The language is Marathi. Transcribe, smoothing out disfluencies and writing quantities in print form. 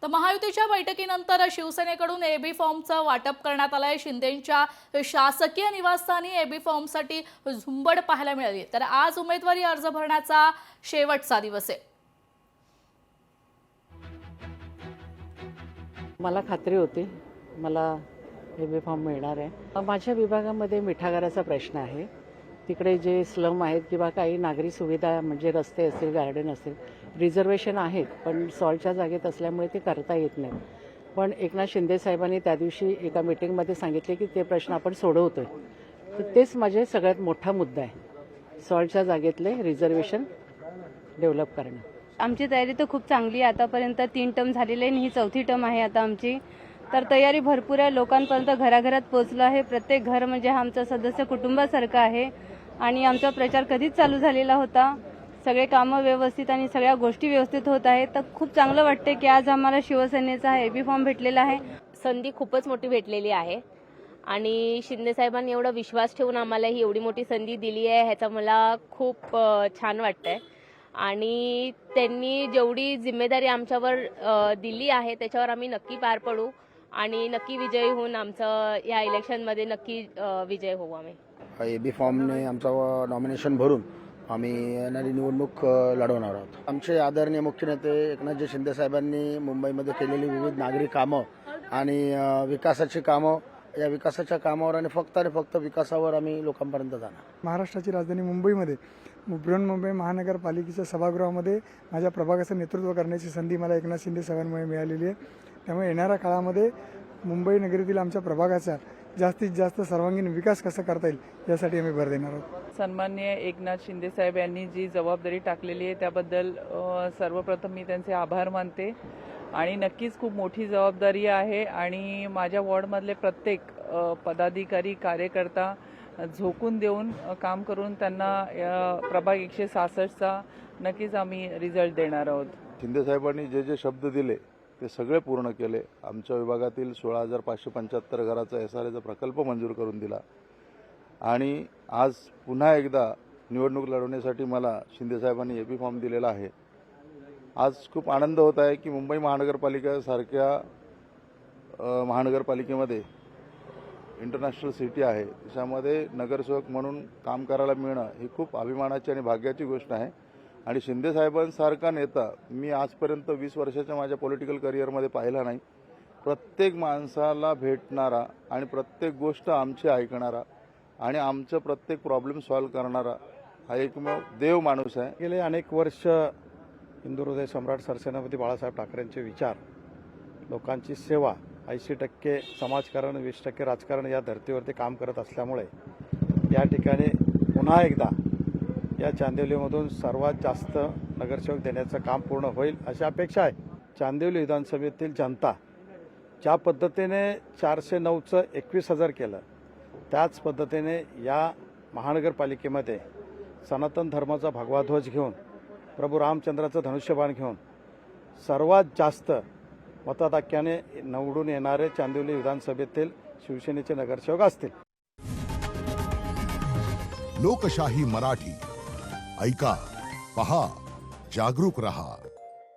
तर महायुतीच्या बैठकीनंतर शिवसेनेकडून एबी फॉर्मचं वाटप करण्यात आलंय। शिंदेंच्या शासकीय निवासस्थानी एबी फॉर्मसाठी झुंबड पाहायला मिळाली। तर आज उमेदवारी अर्ज भरण्याचा शेवटचा दिवस आहे। मला खात्री होती मला एबी फॉर्म मिळणार आहे। माझ्या विभागामध्ये मिठागराचा प्रश्न आहे। तिकडे जे स्लम आहेत किंवा काही नागरी सुविधा म्हणजे रस्ते असतील, गार्डन असतील, रिझर्वेशन आहेत, पण सॉल्टच्या जागेत असल्यामुळे ते करता येत नाही। पण एकनाथ शिंदे साहेबांनी त्या दिवशी एका मीटिंगमध्ये सांगितले की ते प्रश्न आपण सोडवतोय। तर तेच माझे सगळ्यात मोठा मुद्दा आहे, सॉल्टच्या जागेतले रिझर्वेशन डेव्हलप करणं। आमची तयारी तर खूप चांगली आहे। आतापर्यंत 3 टर्म झालेले आणि ही 4थी टर्म आहे आता आमची। तर तयारी भरपूर आहे, लोकांपर्यंत घराघरात पोहोचलो आहे। प्रत्येक घर म्हणजे हा आमचा सदस्य कुटुंबासारखा आहे आणि आमचा प्रचार कधीच चालू झालेला होता। सगळे कामं व्यवस्थित आणि सगळ्या गोष्टी व्यवस्थित होत आहेत। तर खूप चांगलं वाटते की आज आम्हाला शिवसेनेचा एबी फॉर्म भेटलेला आहे। संधी खूपच मोठी भेटलेली आहे आणि शिंदे साहेबांनी एवढा विश्वास ठेवून आम्हाला ही एवढी मोठी संधी दिली आहे, ह्याचा मला खूप छान वाटतंय। आणि त्यांनी जेवढी जिम्मेदारी आमच्यावर दिली आहे त्याच्यावर आम्ही नक्की पार पडू आणि नक्की विजयी होऊन आमचं या इलेक्शनमध्ये नक्की विजय होऊ। आम्ही एबी फॉर्मने आमचं नॉमिनेशन भरून आम्ही येणारी निवडणूक लढवणार आहोत। आमचे आदरणीय मुख्य नेते एकनाथजी शिंदे साहेबांनी मुंबईमध्ये केलेली विविध नागरी कामं आणि विकासाची कामं, या विकासाच्या कामावर आणि फक्त विकासावर आम्ही लोकांपर्यंत जाणार। महाराष्ट्राची राजधानी मुंबईमध्ये बृहन्मुंबई महानगरपालिकेच्या सभागृहामध्ये माझ्या प्रभागाचं नेतृत्व करण्याची संधी मला एकनाथ शिंदे साहेबांमुळे मिळालेली आहे। त्यामुळे येणाऱ्या काळामध्ये मुंबई नगरीतील आमच्या प्रभागाचा जास्तीत जास्त सर्वांगीण विकास कसा करता येईल यासाठी आम्ही भर देणार आहोत। सन्माननीय एकनाथ शिंदे साहेब यांनी जी जबाबदारी टाकलेली आहे त्याबद्दल सर्वप्रथम मी त्यांचे आभार मानते आणि नक्कीच खूप मोठी जबाबदारी आहे आणि माझ्या वॉर्डमधले प्रत्येक पदाधिकारी कार्यकर्ता झोकून देऊन काम करून त्यांना प्रभाग 166चा नक्कीच आम्ही रिझल्ट देणार आहोत। शिंदे साहेबांनी जे जे शब्द दिले ते सगळे पूर्ण केले। आमच्या विभागातील 16,575 घराचा SRAचा प्रकल्प मंजूर करून दिला आणि आज पुन्हा एकदा निवडणूक लढवण्यासाठी मला शिंदे साहेबांनी एबी फॉर्म दिलेला आहे। आज खूप आनंद होत आहे की मुंबई महानगरपालिकेसारख्या महानगरपालिकेमध्ये इंटरनॅशनल सिटी आहे, त्याच्यामध्ये नगरसेवक म्हणून काम करायला मिळणं ही खूप अभिमानाची आणि भाग्याची गोष्ट आहे। आणि शिंदे साहेबांसारखा नेता मी आजपर्यंत 20 वर्षाच्या माझ्या पॉलिटिकल करिअरमध्ये पाहिला नाही। प्रत्येक माणसाला भेटणारा आणि प्रत्येक गोष्ट आमची ऐकणारा आणि आमचं प्रत्येक प्रॉब्लेम सॉल्व्ह करणारा हा एकमेव देव माणूस आहे। गेले अनेक वर्ष हिंदू हृदय सम्राट सरसेनापती बाळासाहेब ठाकरेंचे विचार, लोकांची सेवा, 80% समाजकारण, 20% राजकारण या धर्तीवरती काम करत असल्यामुळे या ठिकाणी पुन्हा एकदा या चांदिवलीमधून सर्वात जास्त नगरसेवक देण्याचं काम पूर्ण होईल अशी अपेक्षा आहे। चांदिवली विधानसभेतील जनता ज्या पद्धतीने 409चं 21,000 केलं, त्याच पद्धतीने या महानगरपालिकेमध्ये सनातन धर्माचा भगवा ध्वज घेऊन, प्रभू रामचंद्राचं धनुष्यबाण घेऊन सर्वात जास्त मताधिक्याने निवडून येणारे चांदिवली विधानसभेतील शिवसेनेचे नगरसेवक असतील। लोकशाही मराठी ऐका, पहा, जागरूक रहा।